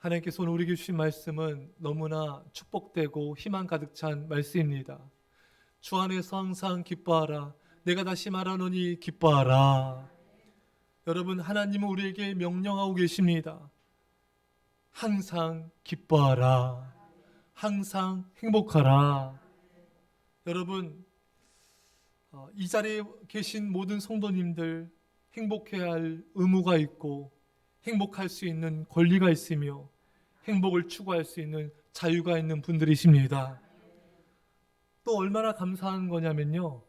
하나님께서 오늘 우리에게 주신 말씀은 너무나 축복되고 희망 가득 찬 말씀입니다. 주 안에서 항상 기뻐하라. 내가 다시 말하노니 기뻐하라. 여러분, 하나님은 우리에게 명령하고 계십니다. 항상 기뻐하라. 항상 행복하라. 여러분, 이 자리에 계신 모든 성도님들 행복해야 할 의무가 있고 행복할 수 있는 권리가 있으며 행복을 추구할 수 있는 자유가 있는 분들이십니다. 또 얼마나 감사한 거냐면요,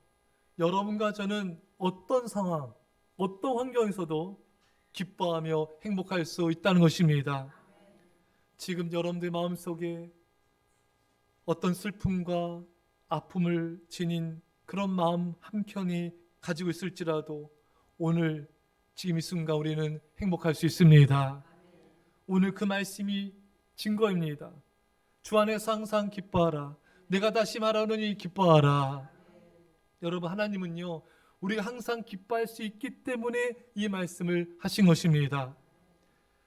여러분과 저는 어떤 상황, 어떤 환경에서도 기뻐하며 행복할 수 있다는 것입니다. 지금 여러분들 마음속에 어떤 슬픔과 아픔을 지닌 그런 마음 한켠이 가지고 있을지라도 오늘 지금 이 순간 우리는 행복할 수 있습니다. 오늘 그 말씀이 증거입니다. 주 안에서 항상 기뻐하라. 내가 다시 말하노니 기뻐하라. 여러분, 하나님은요, 우리가 항상 기뻐할 수 있기 때문에 이 말씀을 하신 것입니다.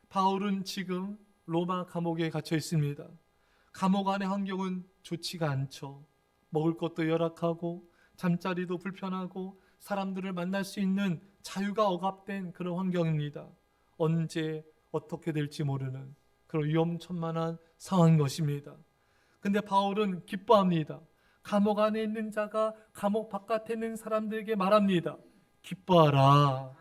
바울은 지금 로마 감옥에 갇혀 있습니다. 감옥 안의 환경은 좋지가 않죠. 먹을 것도 열악하고 잠자리도 불편하고 사람들을 만날 수 있는 자유가 억압된 그런 환경입니다. 언제 어떻게 될지 모르는 그런 위험천만한 상황인 것입니다. 근데 바울은 기뻐합니다. 감옥 안에 있는 자가 감옥 바깥에 있는 사람들에게 말합니다. 기뻐하라.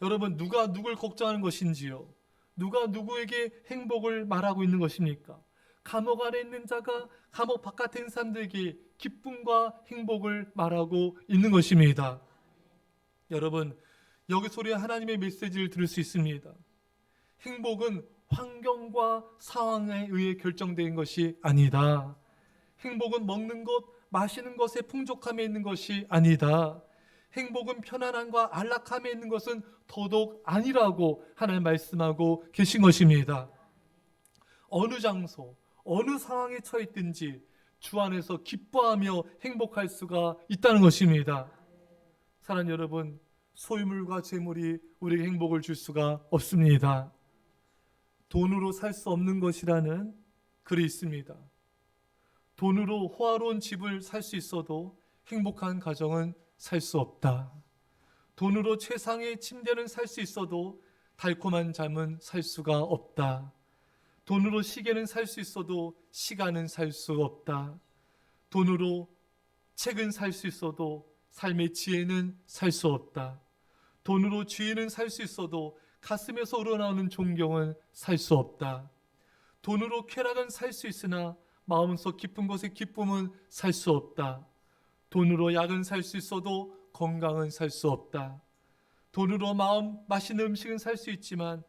여러분, 누가 누굴 걱정하는 것인지요? 누가 누구에게 행복을 말하고 있는 것입니까? 감옥 안에 있는 자가 감옥 바깥에 있는 사람들에게 기쁨과 행복을 말하고 있는 것입니다. 여러분, 여기서 우리 하나님의 메시지를 들을 수 있습니다. 행복은 환경과 상황에 의해 결정된 것이 아니다. 행복은 먹는 것, 마시는 것의 풍족함에 있는 것이 아니다. 행복은 편안함과 안락함에 있는 것은 더더욱 아니라고 하나님 말씀하고 계신 것입니다. 어느 장소, 어느 상황에 처해 있든지 주 안에서 기뻐하며 행복할 수가 있다는 것입니다. 사랑하는 여러분, 소유물과 재물이 우리에게 행복을 줄 수가 없습니다. 돈으로 살 수 없는 것이라는 글이 있습니다. 돈으로 호화로운 집을 살 수 있어도 행복한 가정은 살 수 없다. 돈으로 최상의 침대는 살 수 있어도 달콤한 잠은 살 수가 없다. 돈으로 시계는 살 수 있어도 시간은 살 수 없다. 돈으로 책은 살 수 있어도 삶의 지혜는 살 수 없다. 돈으로 지혜는 살 수 있어도 가슴에서 우러나오는 존경은 살 수 없다. 돈으로 쾌락은 살 수 있으나 마음속 깊은 곳의 기쁨은 살 수 없다. 돈으로 약은 살 수 있어도 건강은 살 수 없다. 돈으로 맛있는 음식은 살 수 있지만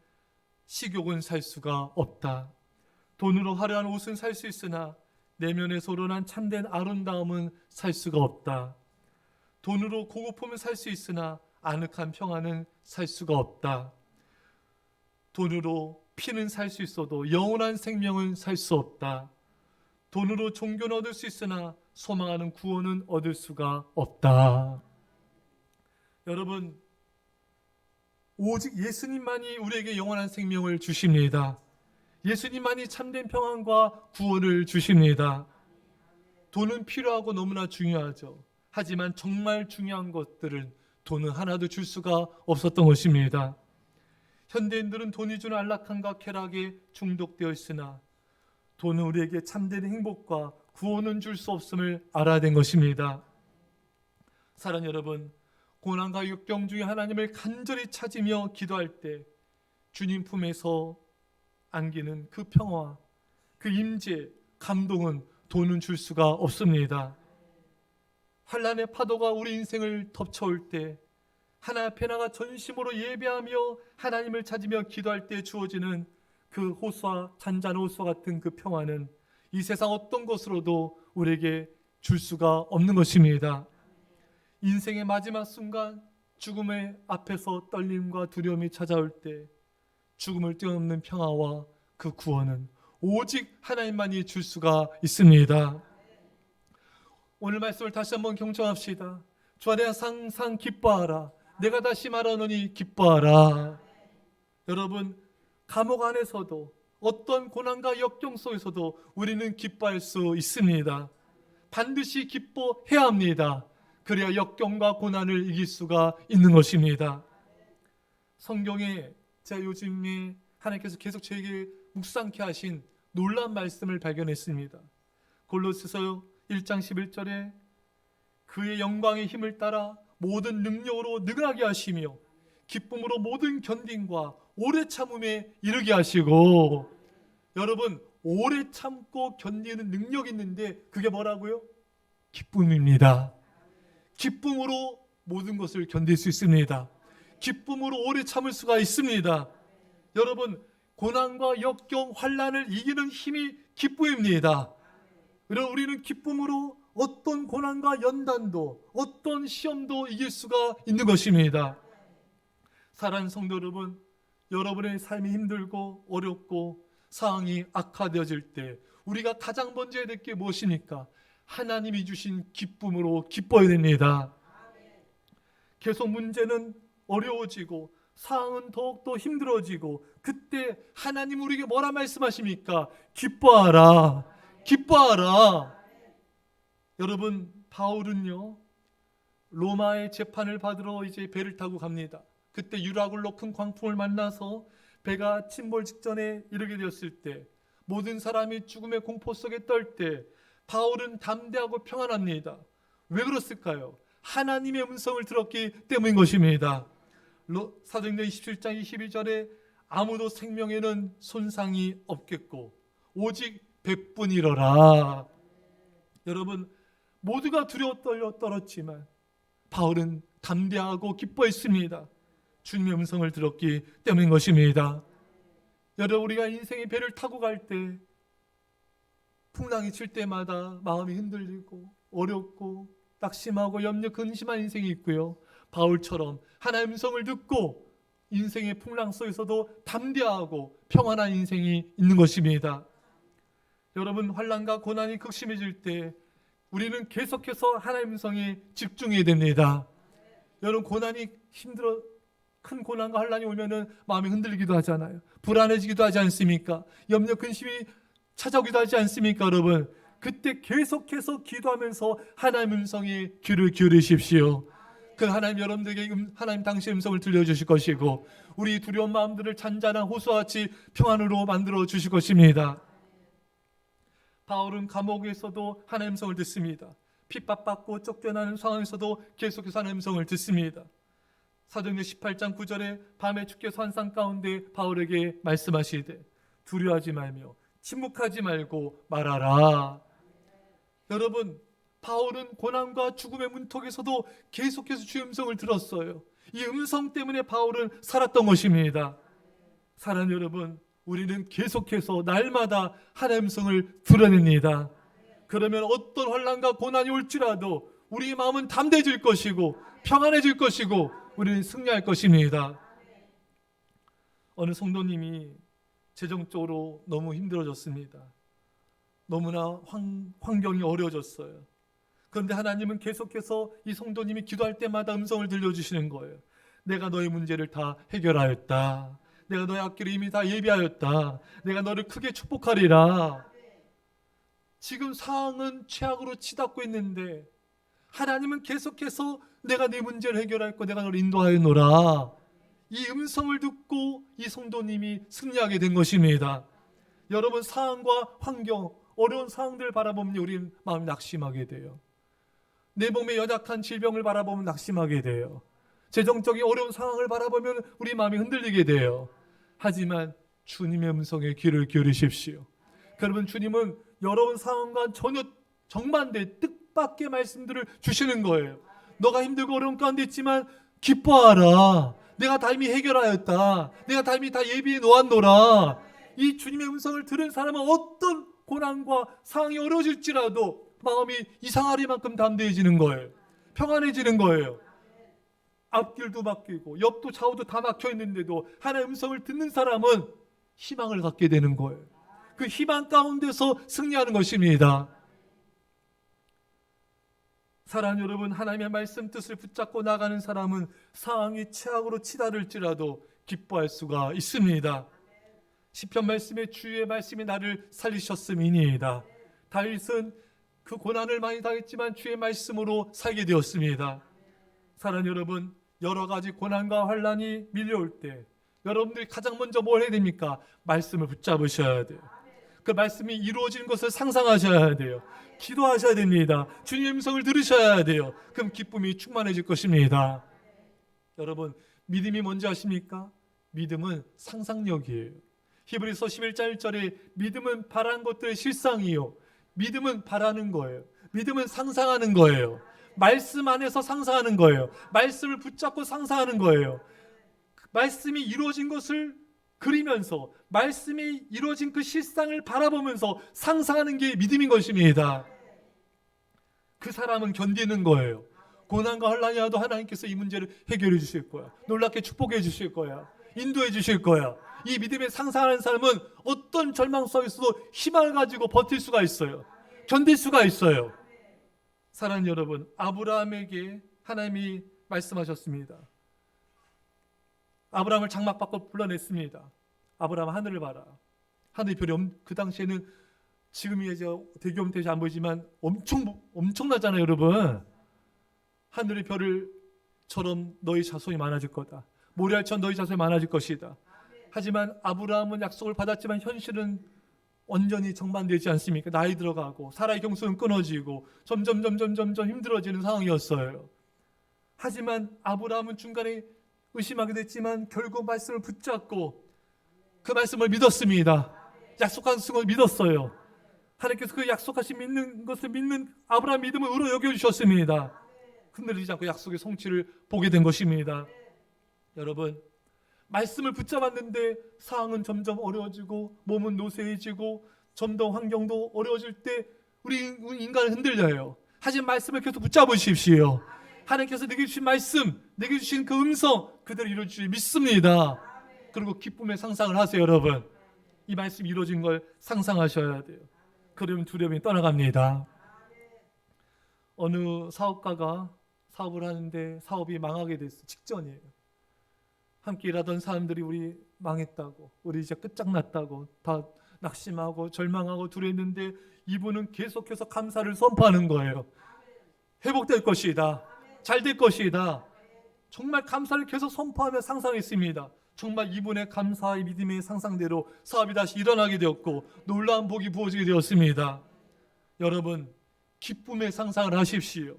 식욕은 살 수가 없다. 돈으로 화려한 옷은 살 수 있으나 내면에서 우러난 참된 아름다움은 살 수가 없다. 돈으로 고급품은 살 수 있으나 아늑한 평안은 살 수가 없다. 돈으로 피는 살 수 있어도 영원한 생명은 살 수 없다. 돈으로 종교는 얻을 수 있으나 소망하는 구원은 얻을 수가 없다. 여러분, 오직 예수님만이 우리에게 영원한 생명을 주십니다. 예수님만이 참된 평안과 구원을 주십니다. 돈은 필요하고 너무나 중요하죠. 하지만 정말 중요한 것들은 돈은 하나도 줄 수가 없었던 것입니다. 현대인들은 돈이 주는 안락함과 쾌락에 중독되어 있으나 돈은 우리에게 참된 행복과 구원은 줄 수 없음을 알아야 된 것입니다. 사랑하는 여러분, 고난과 역경 중에 하나님을 간절히 찾으며 기도할 때 주님 품에서 안기는 그 평화, 그 임재, 감동은 돈은 줄 수가 없습니다. 환난의 파도가 우리 인생을 덮쳐올 때 하나님 앞에 나가 전심으로 예배하며 하나님을 찾으며 기도할 때 주어지는 그 호수와 잔잔한 호수와 같은 그 평화는 이 세상 어떤 것으로도 우리에게 줄 수가 없는 것입니다. 인생의 마지막 순간 죽음의 앞에서 떨림과 두려움이 찾아올 때 죽음을 뛰어넘는 평화와 그 구원은 오직 하나님만이 줄 수가 있습니다. 오늘 말씀을 다시 한번 경청합시다. 주 안에서 항상 기뻐하라. 내가 다시 말하노니 기뻐하라. 여러분, 감옥 안에서도 어떤 고난과 역경 속에서도 우리는 기뻐할 수 있습니다. 반드시 기뻐해야 합니다. 그래야 역경과 고난을 이길 수가 있는 것입니다. 성경에 제가 요즘에 하나님께서 계속 저에게 묵상케 하신 놀라운 말씀을 발견했습니다. 골로새서 1장 11절에 그의 영광의 힘을 따라 모든 능력으로 능하게 하시며 기쁨으로 모든 견딘과 오래 참음에 이르게 하시고, 여러분 오래 참고 견디는 능력이 있는데 그게 뭐라고요? 기쁨입니다. 기쁨으로 모든 것을 견딜 수 있습니다. 기쁨으로 오래 참을 수가 있습니다. 여러분 고난과 역경, 환난을 이기는 힘이 기쁨입니다. 그래서 우리는 기쁨으로 어떤 고난과 연단도, 어떤 시험도 이길 수가 있는 것입니다. 사랑하는 성도 여러분, 여러분의 삶이 힘들고 어렵고 상황이 악화되어질 때 우리가 가장 먼저 해야 될 게 무엇입니까? 하나님이 주신 기쁨으로 기뻐야 됩니다. 계속 문제는 어려워지고 상황은 더욱더 힘들어지고, 그때 하나님 우리에게 뭐라 말씀하십니까? 기뻐하라, 기뻐하라. 여러분 바울은요 로마의 재판을 받으러 이제 배를 타고 갑니다. 그때 유라굴로 큰 광풍을 만나서 배가 침몰 직전에 이르게 되었을 때, 모든 사람이 죽음의 공포 속에 떨 때 바울은 담대하고 평안합니다. 왜 그렇을까요? 하나님의 음성을 들었기 때문인 것입니다. 사도행전 27장 22절에 아무도 생명에는 손상이 없겠고 오직 백분이러라. 여러분 모두가 두려워 떨었지만 바울은 담대하고 기뻐했습니다. 주님의 음성을 들었기 때문인 것입니다. 여러분 우리가 인생의 배를 타고 갈 때 풍랑이 칠 때마다 마음이 흔들리고 어렵고 낙심하고 염려 근심한 인생이 있고요, 바울처럼 하나님의 음성을 듣고 인생의 풍랑 속에서도 담대하고 평안한 인생이 있는 것입니다. 여러분 환난과 고난이 극심해질 때 우리는 계속해서 하나님의 음성에 집중해야 됩니다. 여러분 고난이 힘들어 큰 고난과 환난이 오면은 마음이 흔들리기도 하잖아요. 불안해지기도 하지 않습니까? 염려 근심이 찾아오기도 하지 않습니까? 여러분 그때 계속해서 기도하면서 하나님의 음성에 귀를 기울이십시오. 그 하나님 여러분들에게 하나님 당신의 음성을 들려주실 것이고 우리 두려운 마음들을 잔잔한 호수와 같이 평안으로 만들어 주실 것입니다. 바울은 감옥에서도 하나님의 음성을 듣습니다. 핍박받고 쫓겨나는 상황에서도 계속해서 하나님의 음성을 듣습니다. 사도행전 18장 9절에 밤에 주께서 환상 가운데 바울에게 말씀하시되 두려워하지 말며 침묵하지 말고 말하라. 여러분 바울은 고난과 죽음의 문턱에서도 계속해서 주의 음성을 들었어요. 이 음성 때문에 바울은 살았던 것입니다. 사랑하는 여러분 우리는 계속해서 날마다 하나님의 음성을 들어냅니다. 그러면 어떤 환난과 고난이 올지라도 우리의 마음은 담대해질 것이고 평안해질 것이고 우리는 승리할 것입니다. 어느 성도님이 재정적으로 너무 힘들어졌습니다. 너무나 환경이 어려워졌어요. 그런데 하나님은 계속해서 이 성도님이 기도할 때마다 음성을 들려주시는 거예요. 내가 너의 문제를 다 해결하였다. 내가 너의 앞길을 이미 다 예비하였다. 내가 너를 크게 축복하리라. 지금 상황은 최악으로 치닫고 있는데 하나님은 계속해서 내가 네 문제를 해결할 거 내가 너를 인도하였노라. 이 음성을 듣고 이 성도님이 승리하게 된 것입니다. 여러분 상황과 환경, 어려운 상황들을 바라보면 우리는 마음이 낙심하게 돼요. 내 몸에 연약한 질병을 바라보면 낙심하게 돼요. 재정적인 어려운 상황을 바라보면 우리 마음이 흔들리게 돼요. 하지만 주님의 음성에 귀를 기울이십시오. 그러면 주님은 여러분 상황과 전혀 정반대 뜻밖의 말씀들을 주시는 거예요. 너가 힘들고 어려운 가운데 있지만 기뻐하라. 내가 다 이미 해결하였다. 내가 다 이미 다 예비해 놓았노라. 이 주님의 음성을 들은 사람은 어떤 고난과 상황이 어려워질지라도 마음이 이상하리만큼 담대해지는 거예요. 평안해지는 거예요. 앞길도 막히고 옆도 좌우도 다 막혀 있는데도 하나님의 음성을 듣는 사람은 희망을 갖게 되는 거예요. 그 희망 가운데서 승리하는 것입니다. 사랑하는 여러분, 하나님의 말씀 뜻을 붙잡고 나가는 사람은 상황이 최악으로 치달을지라도 기뻐할 수가 있습니다. 시편 말씀에 주의 말씀이 나를 살리셨음이니이다. 다윗은 그 고난을 많이 당했지만 주의 말씀으로 살게 되었습니다. 사랑하는 여러분, 여러 가지 고난과 환난이 밀려올 때 여러분들이 가장 먼저 뭘 해야 됩니까? 말씀을 붙잡으셔야 돼요. 그 말씀이 이루어지는 것을 상상하셔야 돼요. 기도하셔야 됩니다. 주님의 음성을 들으셔야 돼요. 그럼 기쁨이 충만해질 것입니다. 여러분, 믿음이 뭔지 아십니까? 믿음은 상상력이에요. 히브리서 11장 1절에 믿음은 바라는 것들의 실상이요. 믿음은 바라는 거예요. 믿음은 상상하는 거예요. 말씀 안에서 상상하는 거예요. 말씀을 붙잡고 상상하는 거예요. 말씀이 이루어진 것을 그리면서 말씀이 이루어진 그 실상을 바라보면서 상상하는 게 믿음인 것입니다. 그 사람은 견디는 거예요. 고난과 환난이 와도 하나님께서 이 문제를 해결해 주실 거야. 놀랍게 축복해 주실 거야. 인도해 주실 거야. 이 믿음에 상상하는 사람은 어떤 절망 속에서도 희망을 가지고 버틸 수가 있어요. 견딜 수가 있어요. 사랑하는 여러분, 아브라함에게 하나님이 말씀하셨습니다. 아브라함을 장막 밖으로 불러냈습니다. 아브라함, 하늘을 봐라. 하늘의 별이 그 당시에는 지금이 이제 대기업태시 안 보이지만 엄청나잖아요, 여러분. 하늘의 별을처럼 너희 자손이 많아질 거다. 모래알처럼 너희 자손이 많아질 것이다. 하지만 아브라함은 약속을 받았지만 현실은 완전히 정반되지 않습니까? 나이 들어가고 사라의 경수는 끊어지고 점점 힘들어지는 상황이었어요. 하지만 아브라함은 중간에 의심하게 됐지만 결국 말씀을 붙잡고 그 말씀을 믿었습니다. 약속한 것을 믿었어요. 하나님께서 그 약속하신 믿는 것을 믿는 아브라함 믿음을 의로 여겨주셨습니다. 흔들리지 않고 약속의 성취를 보게 된 것입니다. 여러분, 말씀을 붙잡았는데 상황은 점점 어려워지고 몸은 노쇠해지고 점점 환경도 어려워질 때 우리 인간은 흔들려요. 하지만 말씀을 계속 붙잡으십시오. 하나님께서 내게 주신 말씀, 내게 주신 그 음성 그대로 이루어주시 믿습니다. 그리고 기쁨의 상상을 하세요. 여러분, 이 말씀이 이루어진 걸 상상하셔야 돼요. 그러면 두려움이 떠나갑니다. 어느 사업가가 사업을 하는데 사업이 망하게 됐어요. 직전이에요. 함께 일하던 사람들이 우리 망했다고, 우리 이제 끝장났다고 다 낙심하고 절망하고 두려웠는데 이분은 계속해서 감사를 선포하는 거예요. 회복될 것이다. 잘 될 것이다. 정말 감사를 계속 선포하며 상상했습니다. 정말 이분의 감사의 믿음의 상상대로 사업이 다시 일어나게 되었고 놀라운 복이 부어지게 되었습니다. 여러분, 기쁨의 상상을 하십시오.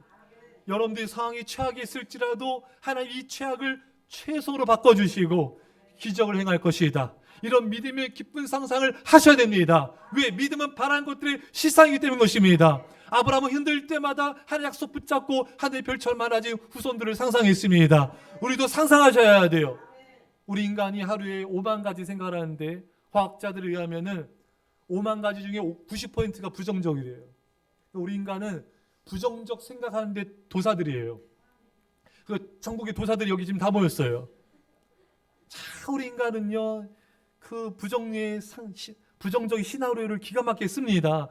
여러분들의 상황이 최악이 있을지라도 하나님 이 최악을 최소로 바꿔주시고 기적을 행할 것이다. 이런 믿음의 기쁜 상상을 하셔야 됩니다. 왜? 믿음은 바라는 것들의 실상이기 때문인 것입니다. 아브라함은 흔들릴 때마다 하나님 약속 붙잡고 하늘의 별처럼 많아진 후손들을 상상했습니다. 우리도 상상하셔야 돼요. 우리 인간이 하루에 5만 가지 생각을 하는데 과학자들에 의하면은 5만 가지 중에 90%가 부정적이래요. 우리 인간은 부정적 생각하는데 도사들이에요. 그 전국의 도사들이 여기 지금 다 모였어요. 자, 우리 인간은요, 그 부정적인 시나리오를 기가 막히게 씁니다.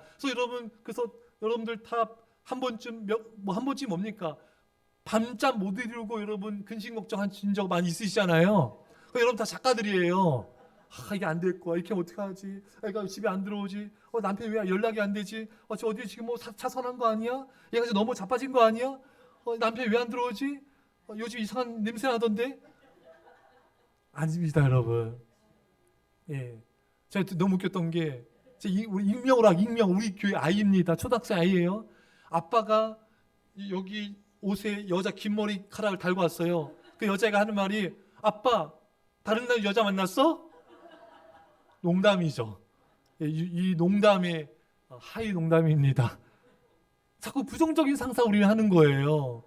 그래서 여러분들 다 한 번쯤 한 번쯤 뭡니까? 밤잠 못 이루고 여러분 근심 걱정하신 적 많이 있으시잖아요. 여러분 다 작가들이에요. 이게 안 될 거야. 이렇게 하면 어떡하지? 애가 집에 안 들어오지? 남편이 왜 연락이 안 되지? 어디 지금 뭐 차선한 거 아니야? 얘가 너무 자빠진 거 아니야? 남편이 왜 안 들어오지? 요즘 이상한 냄새 나던데? 아닙니다, 여러분. 예, 제가 너무 웃겼던 게 우리 익명 우리 교회 아이입니다. 초등학생 아이예요. 아빠가 여기 옷에 여자 긴 머리카락을 달고 왔어요. 그 여자가 하는 말이 아빠 다른 날 여자 만났어? 농담이죠. 이 농담의 하이 농담입니다. 자꾸 부정적인 상상 우리는 하는 거예요.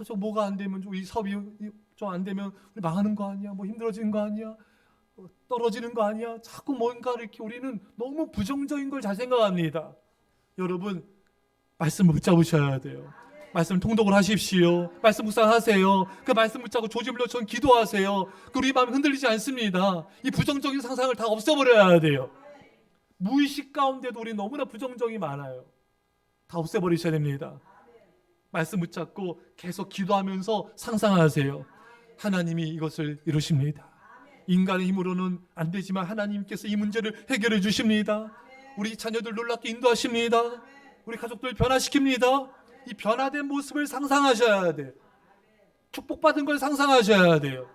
저 뭐가 안 되면 우리 사업이 좀 안 되면 우리 망하는 거 아니야? 뭐 힘들어지는 거 아니야? 떨어지는 거 아니야? 자꾸 뭔가 이렇게 우리는 너무 부정적인 걸 잘 생각합니다. 여러분, 말씀을 붙잡으셔야 돼요. 말씀 통독을 하십시오. 말씀 묵상하세요. 그 말씀 붙잡고 조지불러처럼 기도하세요. 우리 마음이 흔들리지 않습니다. 이 부정적인 상상을 다 없애버려야 돼요. 무의식 가운데도 우리 너무나 부정적이 많아요. 다 없애버리셔야 됩니다. 말씀 붙잡고 계속 기도하면서 상상하세요. 하나님이 이것을 이루십니다. 인간의 힘으로는 안 되지만 하나님께서 이 문제를 해결해 주십니다. 우리 자녀들 놀랍게 인도하십니다. 우리 가족들 변화시킵니다. 이 변화된 모습을 상상하셔야 돼요. 축복받은 걸 상상하셔야 돼요.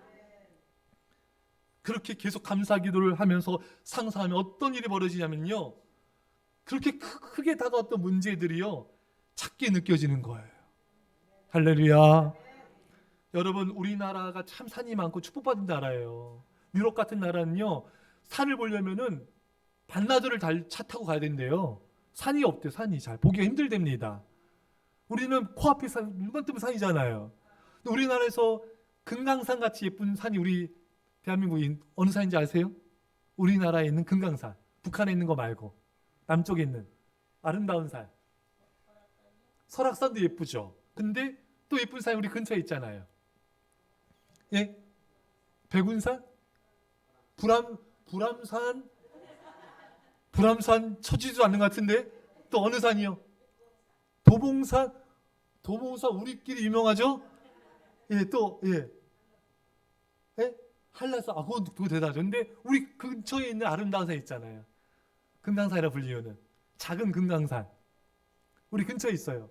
그렇게 계속 감사 기도를 하면서 상상하면 어떤 일이 벌어지냐면요, 그렇게 크게 다가왔던 문제들이요 작게 느껴지는 거예요. 할렐루야. 여러분, 우리나라가 참 산이 많고 축복받은 나라예요. 유럽 같은 나라는요, 산을 보려면은 반나절을 차 타고 가야 된대요. 산이 없대요. 산이 잘 보기가 힘들답니다. 우리는 코앞에 눈만 뜨면 산이잖아요. 근데 우리나라에서 금강산 같이 예쁜 산이 우리 대한민국에 어느 산인지 아세요? 우리나라에 있는 금강산, 북한에 있는 거 말고 남쪽에 있는 아름다운 산, 설악산도 예쁘죠. 근데 또 예쁜 산이 우리 근처에 있잖아요. 예? 백운산? 불암산 쳐지지도 않는 것 같은데 또 어느 산이요? 도봉산 우리끼리 유명하죠? 예, 또 예. 예? 한라산, 그거 대단하죠. 근데 우리 근처에 있는 아름다운 산 있잖아요. 금강산이라 불리우는 작은 금강산, 우리 근처에 있어요.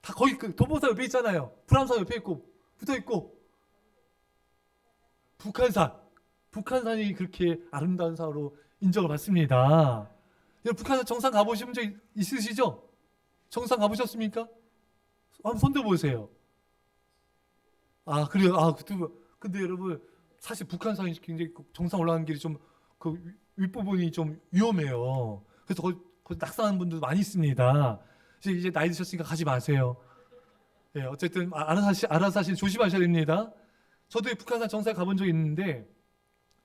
다 거기 도봉산 옆에 있잖아요. 불암산 옆에 있고 붙어 있고, 북한산이 그렇게 아름다운 산으로 인정을 받습니다. 여러분, 북한산 정상 가보신 적 있으시죠? 정상 가보셨습니까? 한번 손 들어보세요. 아, 그래요? 근데 여러분, 사실 북한산이 굉장히 정상 올라가는 길이 좀 그 윗부분이 좀 위험해요. 그래서 거기 낙상하는 분들 많이 있습니다. 이제 나이 드셨으니까 가지 마세요. 예, 어쨌든 알아서 하시 조심하셔야 됩니다. 저도 북한산 정상에 가본 적이 있는데,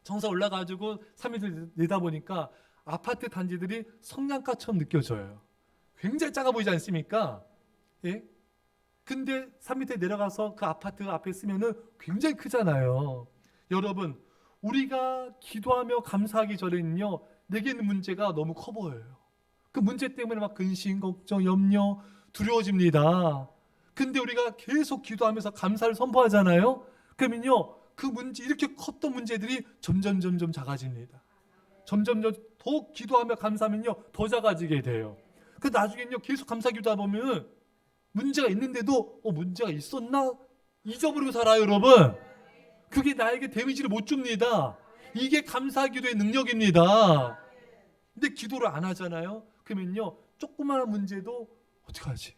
정상 올라가지고 3일을 내다보니까 아파트 단지들이 성냥가처럼 느껴져요. 굉장히 작아 보이지 않습니까? 예? 근데 3m 내려가서 그 아파트 앞에 쓰면은 굉장히 크잖아요. 여러분, 우리가 기도하며 감사하기 전에는요, 내게 있는 문제가 너무 커 보여요. 그 문제 때문에 막 근심, 걱정, 염려, 두려워집니다. 근데 우리가 계속 기도하면서 감사를 선포하잖아요. 그러면요, 그 문제, 이렇게 컸던 문제들이 점점 작아집니다. 점점 더 기도하며 감사하면요, 더 작아지게 돼요. 그 나중에는요, 계속 감사 기도하다 보면 문제가 있는데도 문제가 있었나? 잊어버리고 살아요, 여러분. 그게 나에게 데미지를 못 줍니다. 이게 감사 기도의 능력입니다. 근데 기도를 안 하잖아요. 그러면요, 조그마한 문제도 어떡하지?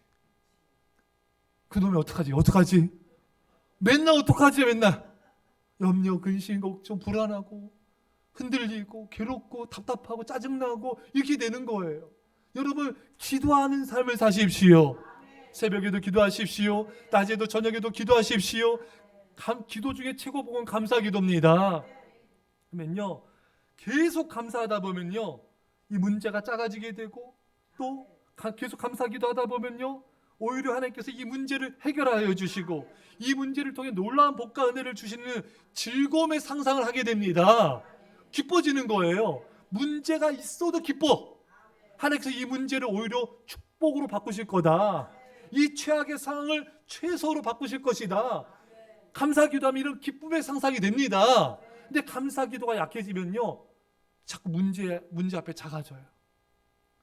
그놈이 어떡하지? 맨날 어떡하지? 맨날 염려, 근심, 걱정, 불안하고 흔들리고 괴롭고 답답하고 짜증나고 이렇게 되는 거예요. 여러분, 기도하는 삶을 사십시오. 새벽에도 기도하십시오. 낮에도 저녁에도 기도하십시오. 기도 중에 최고 복은 감사 기도입니다. 그러면요, 계속 감사하다 보면요, 이 문제가 작아지게 되고, 또 계속 감사 기도하다 보면요, 오히려 하나님께서 이 문제를 해결하여 주시고, 이 문제를 통해 놀라운 복과 은혜를 주시는 즐거움의 상상을 하게 됩니다. 기뻐지는 거예요. 문제가 있어도 기뻐. 하나님께서 이 문제를 오히려 축복으로 바꾸실 거다. 이 최악의 상황을 최소로 바꾸실 것이다. 감사 기도하면 이런 기쁨의 상상이 됩니다. 근데 감사 기도가 약해지면요, 자꾸 문제 앞에 작아져요.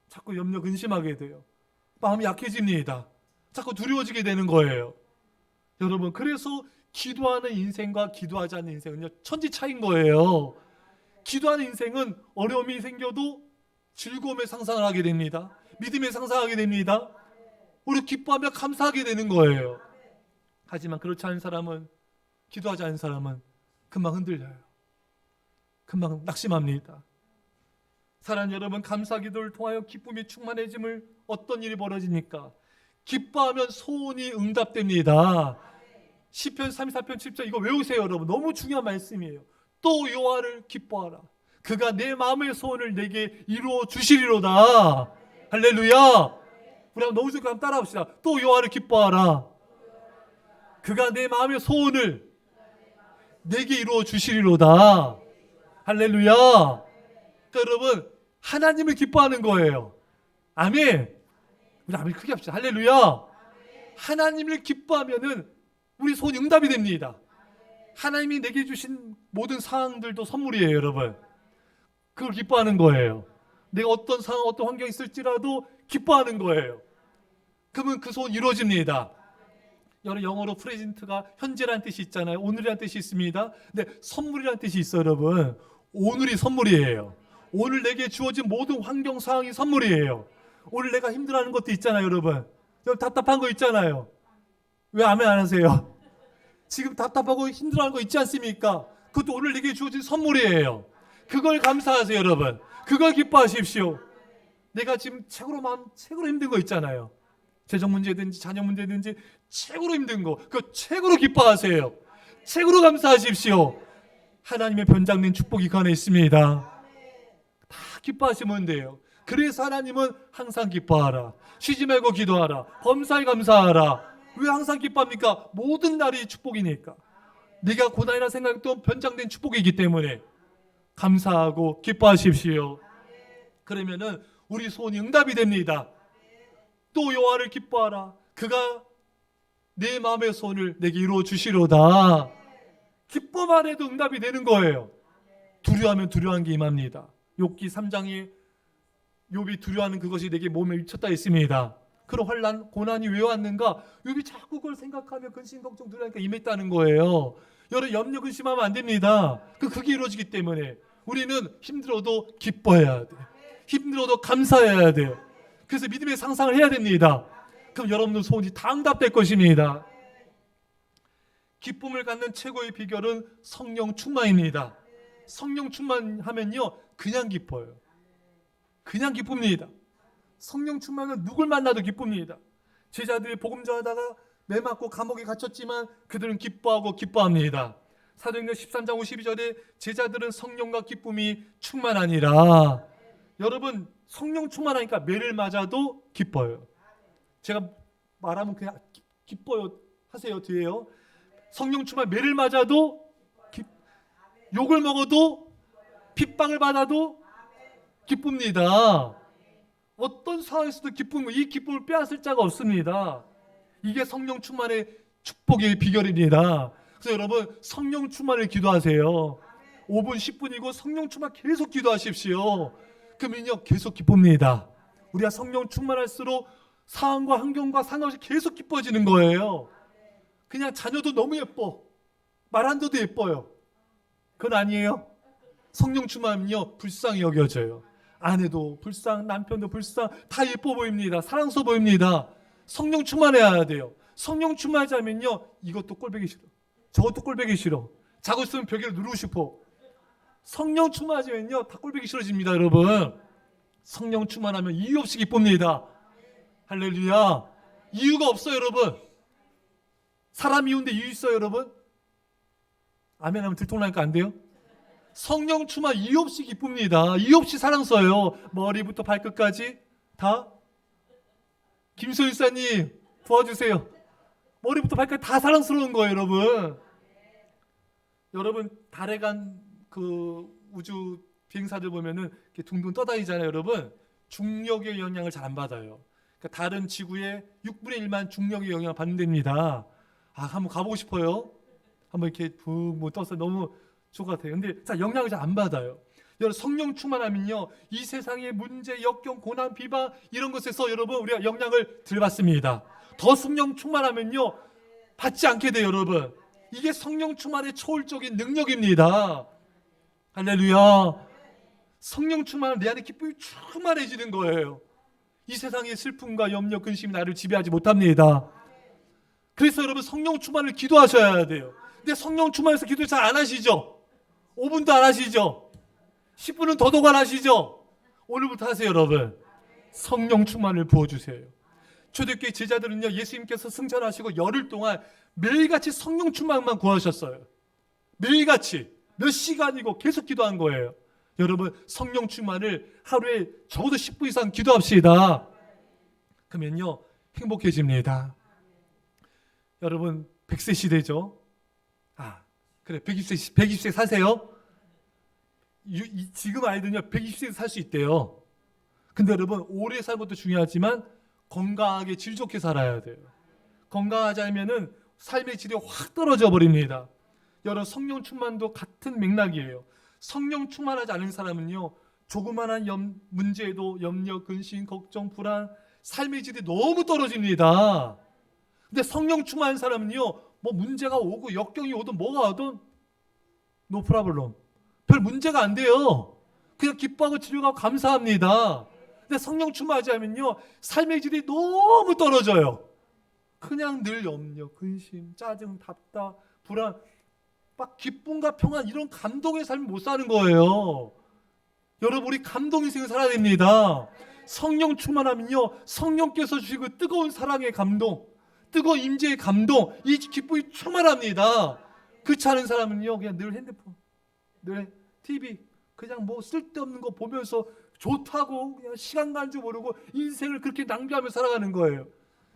자꾸 염려 근심하게 돼요. 마음이 약해집니다. 자꾸 두려워지게 되는 거예요. 여러분, 그래서 기도하는 인생과 기도하지 않는 인생은요, 천지 차이인 거예요. 기도하는 인생은 어려움이 생겨도 즐거움의 상상을 하게 됩니다. 믿음의 상상하게 됩니다. 우리 기뻐하며 감사하게 되는 거예요. 하지만 그렇지 않은 사람은, 기도하지 않은 사람은 금방 흔들려요. 금방 낙심합니다. 사랑하는 여러분, 감사 기도를 통하여 기쁨이 충만해짐을 어떤 일이 벌어지니까? 기뻐하면 소원이 응답됩니다. 시편 34편 7절 이거 외우세요, 여러분. 너무 중요한 말씀이에요. 또 여호와를 기뻐하라. 그가 내 마음의 소원을 내게 이루어 주시리로다. 할렐루야. 우리 한번 너무 좋게 한번 따라합시다. 또 여호와를 기뻐하라. 그가 내 마음의 소원을 내게 이루어 주시리로다. 할렐루야. 그러니까 여러분, 하나님을 기뻐하는 거예요. 아멘. 우리 아멘 크게 합시다. 할렐루야. 하나님을 기뻐하면은 우리 소원이 응답이 됩니다. 하나님이 내게 주신 모든 상황들도 선물이에요, 여러분. 그걸 기뻐하는 거예요. 내가 어떤 상황, 어떤 환경이 있을지라도 기뻐하는 거예요. 그러면 그 소원 이루어집니다. 여러분, 영어로 프레젠트가 현재라는 뜻이 있잖아요. 오늘이라는 뜻이 있습니다. 근데 선물이라는 뜻이 있어요, 여러분. 오늘이 선물이에요. 오늘 내게 주어진 모든 환경 상황이 선물이에요. 오늘 내가 힘들어하는 것도 있잖아요, 여러분. 답답한 거 있잖아요. 왜 아멘 안 하세요? 지금 답답하고 힘들어하는 거 있지 않습니까? 그것도 오늘 내게 주어진 선물이에요. 그걸 감사하세요, 여러분. 그걸 기뻐하십시오. 내가 지금 최고로 힘든 거 있잖아요. 재정 문제든지 자녀 문제든지 최고로 힘든 거, 그 최고로 기뻐하세요. 최고로 감사하십시오. 하나님의 변장된 축복이 그 안에 있습니다. 다 기뻐하시면 돼요. 그래서 하나님은 항상 기뻐하라, 쉬지 말고 기도하라, 범사에 감사하라. 왜 항상 기뻐합니까? 모든 날이 축복이니까. 네가 고난이라 생각했던 변장된 축복이기 때문에 감사하고 기뻐하십시오. 그러면은 우리 소원이 응답이 됩니다. 또 여호와를 기뻐하라, 그가 내 마음의 소원을 내게 이루어 주시로다. 기뻐만 해도 응답이 되는 거예요. 두려워하면 두려워한 게 임합니다. 욥기 3장에 욥이 두려워하는 그것이 내게 몸에 미쳤다 했습니다. 그런 환난, 고난이 왜 왔는가? 욥이 자꾸 그걸 생각하며 근심, 걱정, 두려워하니까 임했다는 거예요. 여러분, 염려, 근심하면 안 됩니다. 그게 이루어지기 때문에 우리는 힘들어도 기뻐해야 돼요. 힘들어도 감사해야 돼요. 그래서 믿음의 상상을 해야 됩니다. 그럼 여러분들 소원이 다 응답될 것입니다. 기쁨을 갖는 최고의 비결은 성령 충만입니다. 성령 충만하면요, 그냥 기뻐요. 그냥 기쁩니다. 성령 충만은 누굴 만나도 기쁩니다. 제자들이 복음 전하다가 매 맞고 감옥에 갇혔지만 그들은 기뻐하고 기뻐합니다. 사도행전 13장 52절에 제자들은 성령과 기쁨이 충만하니라. 여러분, 성령 충만하니까 매를 맞아도 기뻐요. 제가 말하면 그냥 기뻐요 하세요. 뒤에요. 성령 충만, 매를 맞아도 욕을 먹어도 핍박을 받아도 기쁩니다. 어떤 상황에서도 이 기쁨을 빼앗을 자가 없습니다. 이게 성령 충만의 축복의 비결입니다. 그래서 여러분, 성령 충만을 기도하세요. 5분 10분이고 성령 충만 계속 기도하십시오. 그러면요, 계속 기쁩니다. 우리가 성령 충만할수록 상황과 환경과 상관없이 계속 기뻐지는 거예요. 그냥 자녀도 너무 예뻐, 말 안 돼도 예뻐요. 그건 아니에요. 성령 충만하면요, 불쌍히 여겨져요. 아내도 불쌍, 남편도 불쌍, 다 예뻐 보입니다. 사랑스러워 보입니다. 성령 충만해야 돼요. 성령 충만하지 않으면요, 이것도 꼴보기 싫어, 저것도 꼴보기 싫어, 자고 있으면 벽에 누르고 싶어. 성령 충만하지면요, 다 꼴보기 싫어집니다. 여러분, 성령 충만하면 이유 없이 기쁩니다. 할렐루야. 이유가 없어요, 여러분. 사람 미운데 이유 있어요, 여러분? 아멘 하면 들통나니까 안 돼요? 성령 충만, 이유 없이 기쁩니다. 이유 없이 사랑스러워요. 머리부터 발끝까지 다. 김소일사님 도와주세요. 머리부터 발끝까지 다 사랑스러운 거예요, 여러분. 여러분, 달에 간 그 우주 비행사들 보면은 이렇게 둥둥 떠다니잖아요, 여러분. 중력의 영향을 잘 안 받아요. 그러니까 다른 지구의 6분의 1만 중력의 영향을 받는답니다. 한번 가보고 싶어요. 한번 이렇게 붕 떠서 너무 좋을 것 같아요. 근데 자, 영향을 잘 안 받아요. 여러분, 성령 충만하면요, 이 세상의 문제, 역경, 고난, 비방 이런 것에서 여러분, 우리가 영향을 덜 받습니다. 더 성령 충만하면요, 받지 않게 돼요, 여러분. 이게 성령 충만의 초월적인 능력입니다. 할렐루야. 성령 충만은 내 안에 기쁨이 충만해지는 거예요. 이 세상의 슬픔과 염려, 근심이 나를 지배하지 못합니다. 그래서 여러분, 성령 충만을 기도하셔야 돼요. 근데 성령 충만해서 기도 잘 안 하시죠? 5분도 안 하시죠? 10분은 더더욱 안 하시죠? 오늘부터 하세요, 여러분. 성령 충만을 부어주세요. 초대교회 제자들은요, 예수님께서 승천하시고 열흘 동안 매일같이 성령 충만만 구하셨어요. 매일같이 몇 시간이고 계속 기도한 거예요. 여러분, 성령 충만을 하루에 적어도 10분 이상 기도합시다. 그러면요, 행복해집니다. 여러분, 100세 시대죠. 그래, 120세 사세요. 지금 아이들은요, 120세 살 수 있대요. 근데 여러분, 오래 사는 것도 중요하지만 건강하게 질 좋게 살아야 돼요. 건강하지 않으면은 삶의 질이 확 떨어져 버립니다. 여러분 성령 충만도 같은 맥락이에요. 성령 충만하지 않은 사람은요, 조그만한 문제에도 염려, 근심, 걱정, 불안, 삶의 질이 너무 떨어집니다. 근데 성령 충만한 사람은요, 뭐 문제가 오고 역경이 오든 뭐가 오든 no problem. 별 문제가 안 돼요. 그냥 기뻐하고 즐거워하고 감사합니다. 근데 성령 충만하지 않으면요, 삶의 질이 너무 떨어져요. 그냥 늘 염려, 근심, 짜증, 답답, 불안, 막 기쁨과 평안, 이런 감동의 삶을 못 사는 거예요. 여러분, 우리 감동 인생을 살아야 됩니다. 성령 충만하면요, 성령께서 주시고 뜨거운 사랑의 감동, 뜨거운 임재의 감동, 이 기쁨이 충만합니다. 그렇지 않은 사람은요, 그냥 늘 핸드폰, 늘 TV, 그냥 뭐 쓸데없는 거 보면서 좋다고 그냥 시간 가는 줄 모르고 인생을 그렇게 낭비하며 살아가는 거예요.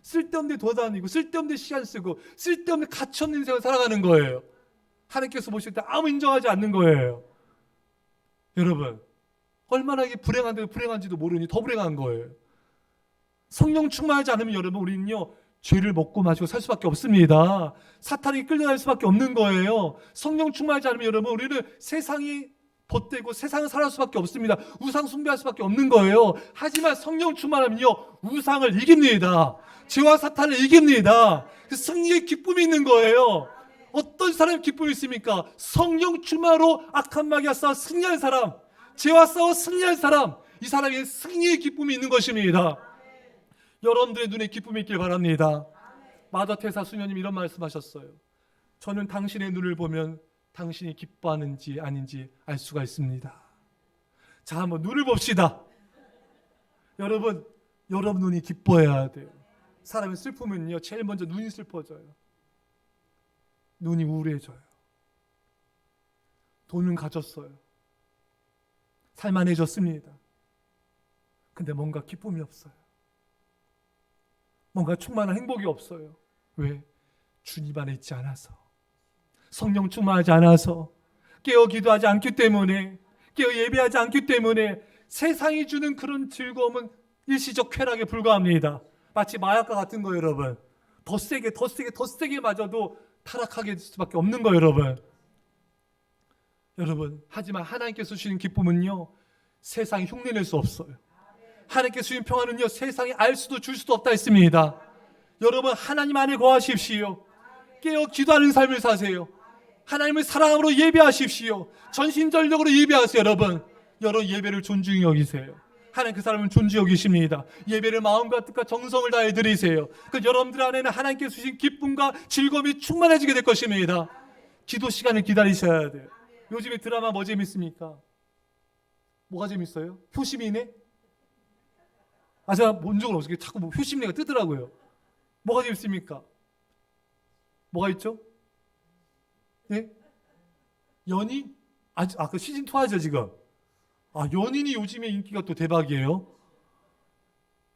쓸데없는 데 돌아다니고 쓸데없는 데 시간 쓰고 쓸데없는 가치없는 인생을 살아가는 거예요. 하나님께서 보실 때 아무 인정하지 않는 거예요. 여러분, 얼마나 이게 불행한지도 모르니 더 불행한 거예요. 성령 충만하지 않으면 여러분, 우리는요, 죄를 먹고 마시고 살 수밖에 없습니다. 사탄에게 끌려갈 수밖에 없는 거예요. 성령 충만하지 않으면 여러분, 우리는 세상이 벗되고 세상을 살아갈 수밖에 없습니다. 우상 숭배할 수밖에 없는 거예요. 하지만 성령 충만하면요, 우상을 이깁니다. 죄와 사탄을 이깁니다. 승리의 기쁨이 있는 거예요. 어떤 사람이 기쁨이 있습니까? 성령 충만으로 악한 마귀와 싸워 승리한 사람, 죄와 싸워 승리한 사람, 이 사람에게 승리의 기쁨이 있는 것입니다. 여러분들의 눈에 기쁨이 있길 바랍니다. 마더 테레사 수녀님 이런 말씀하셨어요. 저는 당신의 눈을 보면 당신이 기뻐하는지 아닌지 알 수가 있습니다. 자, 한번 눈을 봅시다. 여러분 눈이 기뻐해야 돼요. 사람이 슬프면요, 제일 먼저 눈이 슬퍼져요. 눈이 우울해져요. 돈은 가졌어요. 살만해졌습니다. 근데 뭔가 기쁨이 없어요. 뭔가 충만한 행복이 없어요. 왜? 주님 안에 있지 않아서, 성령 충만하지 않아서, 깨어 기도하지 않기 때문에, 깨어 예배하지 않기 때문에 세상이 주는 그런 즐거움은 일시적 쾌락에 불과합니다. 마치 마약과 같은 거예요, 여러분. 더 세게 맞아도 타락하게 될 수밖에 없는 거예요, 여러분. 하지만 하나님께서 주시는 기쁨은요, 세상이 흉내낼 수 없어요. 하나님께서 주신 평안은요, 세상이 알 수도 줄 수도 없다 했습니다. 여러분, 하나님 안에 거하십시오. 깨어 기도하는 삶을 사세요. 하나님을 사랑함으로 예배하십시오. 전심전력으로 예배하세요. 여러분 예배를 존중히 여기세요. 하나님 그 사람을 존중히 여기십니다. 예배를 마음과 뜻과 정성을 다해 드리세요. 그 여러분들 안에는 하나님께서 주신 기쁨과 즐거움이 충만해지게 될 것입니다. 기도 시간을 기다리셔야 돼요. 요즘에 드라마 뭐 재밌습니까? 뭐가 재밌어요? 효심이네? 제가 본 적은 없어요. 자꾸 뭐 효심이가 뜨더라고요. 뭐가 재밌습니까? 뭐가 있죠? 예? 연인? 그 시즌2 하죠, 지금. 연인이 요즘에 인기가 또 대박이에요.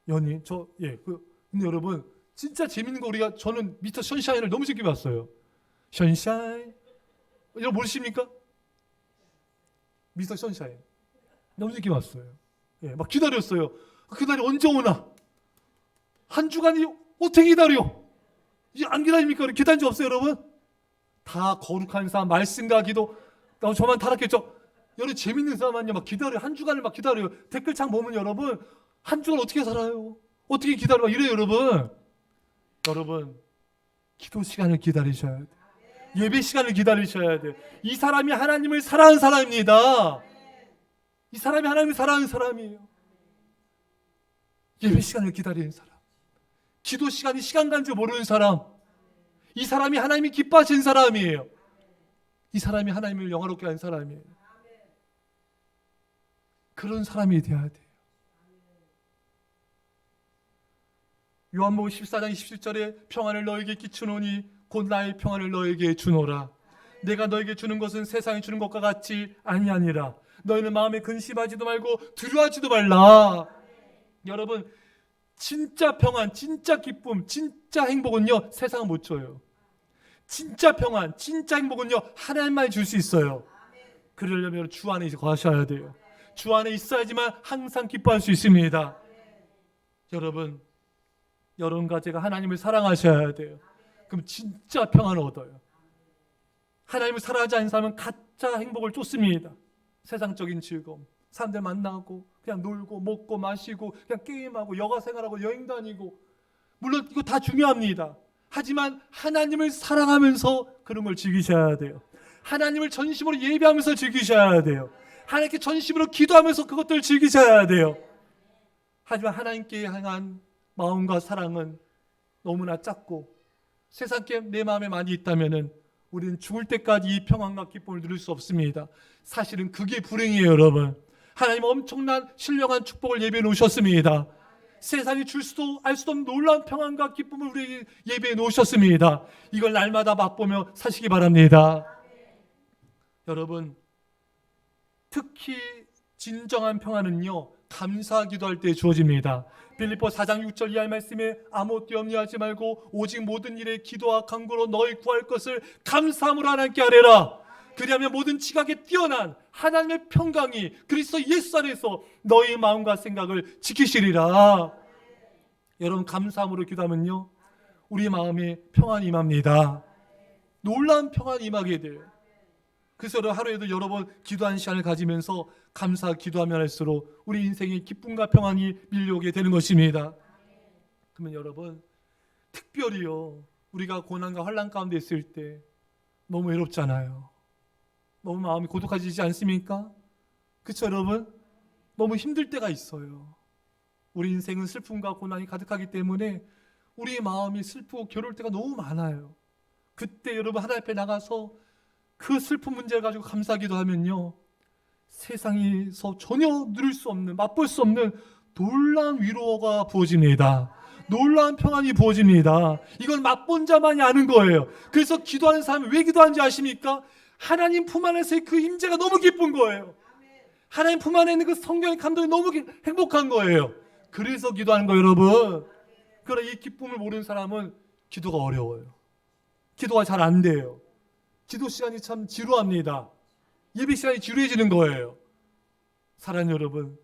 연인. 근데 여러분, 진짜 재밌는 거 저는 미스터 션샤인을 너무 재밌게 봤어요. 션샤인. 여러분 모르십니까? 미스터 션샤인. 너무 재밌게 봤어요. 막 기다렸어요. 그날이 언제 오나? 한 주간이 어떻게 기다려? 이제 안 기다립니까? 기다린 적 없어요, 여러분? 다 거룩한 사람, 말씀과 기도. 저만 타락했죠. 여러분, 재밌는 사람은요, 막 기다려요. 한 주간을 막 기다려요. 댓글창 보면 여러분, 한 주간 어떻게 살아요? 어떻게 기다려? 이래요, 여러분, 기도 시간을 기다리셔야 돼요. 예배 시간을 기다리셔야 돼요. 이 사람이 하나님을 사랑하는 사람입니다. 이 사람이 하나님을 사랑하는 사람이에요. 예배 시간을 기다리는 사람, 기도 시간이 시간 간 줄 모르는 사람, 이 사람이 하나님이 기뻐하시는 사람이에요. 이 사람이 하나님을 영화롭게 하는 사람이에요. 그런 사람이 되어야 돼요. 요한복음 14장 27절에 평안을 너에게 끼치노니 곧 나의 평안을 너에게 주노라. 내가 너에게 주는 것은 세상이 주는 것과 같이 아니하니라. 너희는 마음에 근심하지도 말고 두려워하지도 말라. 여러분, 진짜 평안, 진짜 기쁨, 진짜 행복은요, 세상은 못 줘요. 진짜 평안, 진짜 행복은요, 하나님만이 줄 수 있어요. 그러려면 주 안에 거하셔야 돼요. 주 안에 있어야지만 항상 기뻐할 수 있습니다. 여러분과 제가 하나님을 사랑하셔야 돼요. 그럼 진짜 평안을 얻어요. 하나님을 사랑하지 않는 사람은 가짜 행복을 쫓습니다. 세상적인 즐거움, 사람들 만나고 그냥 놀고 먹고 마시고 그냥 게임하고 여가 생활하고 여행 다니고, 물론 이거 다 중요합니다. 하지만 하나님을 사랑하면서 그런 걸 즐기셔야 돼요. 하나님을 전심으로 예배하면서 즐기셔야 돼요. 하나님께 전심으로 기도하면서 그것들을 즐기셔야 돼요. 하지만 하나님께 향한 마음과 사랑은 너무나 작고 세상께 내 마음에 많이 있다면은 우리는 죽을 때까지 이 평안과 기쁨을 누릴 수 없습니다. 사실은 그게 불행이에요, 여러분. 하나님 엄청난 신령한 축복을 예배해 놓으셨습니다. 세상이 줄 수도 알 수도 없는 놀라운 평안과 기쁨을 우리에게 예배해 놓으셨습니다. 이걸 날마다 맛보며 사시기 바랍니다. 여러분, 특히 진정한 평안은요, 감사 기도할 때 주어집니다. 빌립보 4장 6절 이하의 말씀에 아무 때 염려하지 말고 오직 모든 일에 기도와 간구로 너희 구할 것을 감사함으로 하나님께 아뢰라. 그리하면 모든 지각에 뛰어난 하나님의 평강이 그리스도 예수 안에서 너희 마음과 생각을 지키시리라. 여러분, 감사함으로 기도하면요, 우리 마음에 평안이 임합니다. 놀라운 평안이 임하게 돼요. 그래서 하루에도 여러 번 기도하는 시간을 가지면서 감사 기도하면 할수록 우리 인생에 기쁨과 평안이 밀려오게 되는 것입니다. 그러면 여러분, 특별히요, 우리가 고난과 환난 가운데 있을 때 너무 외롭잖아요. 너무 마음이 고독해지지 않습니까? 그렇죠, 여러분? 너무 힘들 때가 있어요. 우리 인생은 슬픔과 고난이 가득하기 때문에 우리의 마음이 슬프고 괴로울 때가 너무 많아요. 그때 여러분 하나님 앞에 나가서 그 슬픈 문제를 가지고 감사기도 하면요, 세상에서 전혀 누릴 수 없는, 맛볼 수 없는 놀라운 위로가 부어집니다. 놀라운 평안이 부어집니다. 이건 맛본 자만이 아는 거예요. 그래서 기도하는 사람이 왜 기도하는지 아십니까? 하나님 품 안에서의 그 임재가 너무 기쁜 거예요. 하나님 품 안에 있는 그 성령의 감동이 너무 행복한 거예요. 그래서 기도하는 거예요, 여러분. 그러나 이 기쁨을 모르는 사람은 기도가 어려워요. 기도가 잘 안 돼요. 기도 시간이 참 지루합니다. 예배 시간이 지루해지는 거예요. 사랑하는 여러분,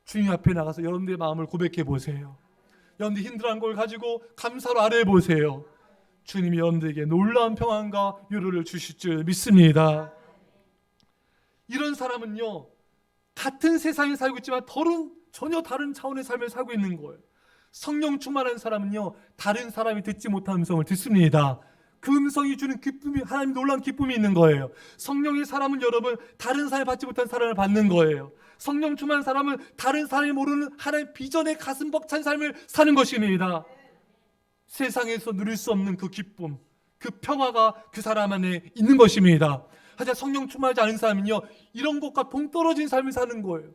주님 앞에 나가서 여러분들의 마음을 고백해 보세요. 여러분들이 힘들어하는 걸 가지고 감사로 아뢰어 보세요. 주님이 여러분들에게 놀라운 평안과 위로를 주실 줄 믿습니다. 이런 사람은요, 같은 세상에 살고 있지만 전혀 다른 차원의 삶을 살고 있는 거예요. 성령 충만한 사람은요, 다른 사람이 듣지 못한 음성을 듣습니다. 그 음성이 주는 기쁨이, 하나님 놀라운 기쁨이 있는 거예요. 성령의 사람은 여러분, 다른 사람이 받지 못한 사람을 받는 거예요. 성령 충만한 사람은 다른 사람이 모르는 하나님의 비전의 가슴 벅찬 삶을 사는 것입니다. 세상에서 누릴 수 없는 그 기쁨, 그 평화가 그 사람 안에 있는 것입니다. 하지만 성령 충만하지 않은 사람은요, 이런 것과 동떨어진 삶을 사는 거예요.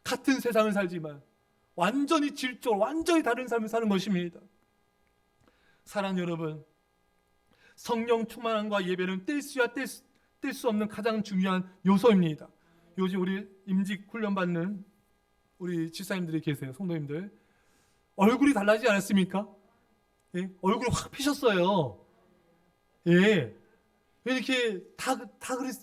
같은 세상을 살지만 완전히 질적으로 완전히 다른 삶을 사는 것입니다. 사랑하는 여러분, 성령 충만함과 예배는 뗄 수 없는 가장 중요한 요소입니다. 요즘 우리 임직 훈련 받는 우리 집사님들이 계세요. 성도님들, 얼굴이 달라지지 않았습니까? 예? 얼굴이 확 피셨어요. 예. 이렇게 다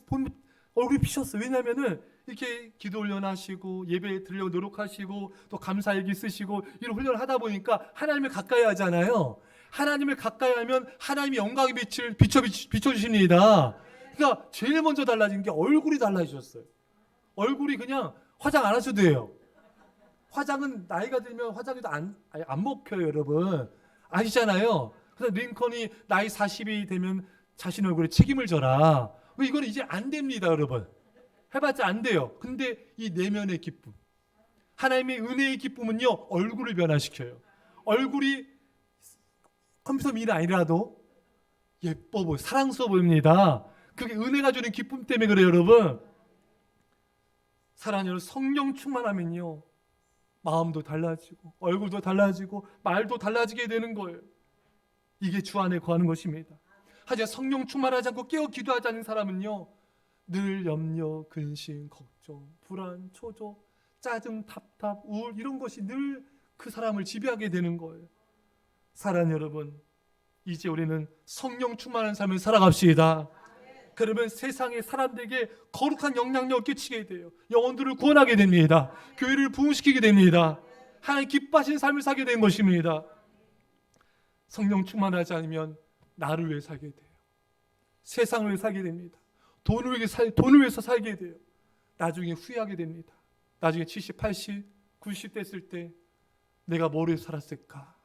보면 얼굴이 피셨어요. 왜냐하면은 이렇게 기도 훈련 하시고 예배 드리려고 노력하시고 또 감사 일기 쓰시고 이런 훈련을 하다 보니까 하나님을 가까이 하잖아요. 하나님을 가까이 하면 하나님의 영광의 빛을 비춰주십니다. 그러니까 제일 먼저 달라진 게 얼굴이 달라지셨어요. 얼굴이 그냥 화장 안 하셔도 돼요. 화장은 나이가 들면 화장해도 안 먹혀요, 여러분. 아시잖아요. 그래서 링컨이 나이 40이 되면 자신 얼굴에 책임을 져라. 이건 이제 안 됩니다, 여러분. 해봤자 안 돼요. 근데 이 내면의 기쁨, 하나님의 은혜의 기쁨은요, 얼굴을 변화시켜요. 얼굴이 컴퓨터 미는 아니라도 예뻐 보여, 사랑스러워 보입니다. 그게 은혜가 주는 기쁨 때문에 그래요, 여러분. 사랑하는 여러분, 성령 충만하면요, 마음도 달라지고 얼굴도 달라지고 말도 달라지게 되는 거예요. 이게 주 안에 거하는 것입니다. 하지만 성령 충만하지 않고 깨어 기도하지 않는 사람은요, 늘 염려, 근심, 걱정, 불안, 초조, 짜증, 답답, 우울, 이런 것이 늘 그 사람을 지배하게 되는 거예요. 사랑하는 여러분, 이제 우리는 성령 충만한 삶을 살아갑시다. 그러면 세상의 사람들에게 거룩한 영향력을 끼치게 돼요. 영혼들을 구원하게 됩니다. 교회를 부흥시키게 됩니다. 하나님 기뻐하시는 삶을 살게 된 것입니다. 성령 충만하지 않으면 나를 위해 살게 돼요. 세상을 위해 살게 됩니다. 돈을 위해서 살게 돼요. 나중에 후회하게 됩니다. 나중에 70, 80, 90 됐을 때 내가 뭘 위해 살았을까?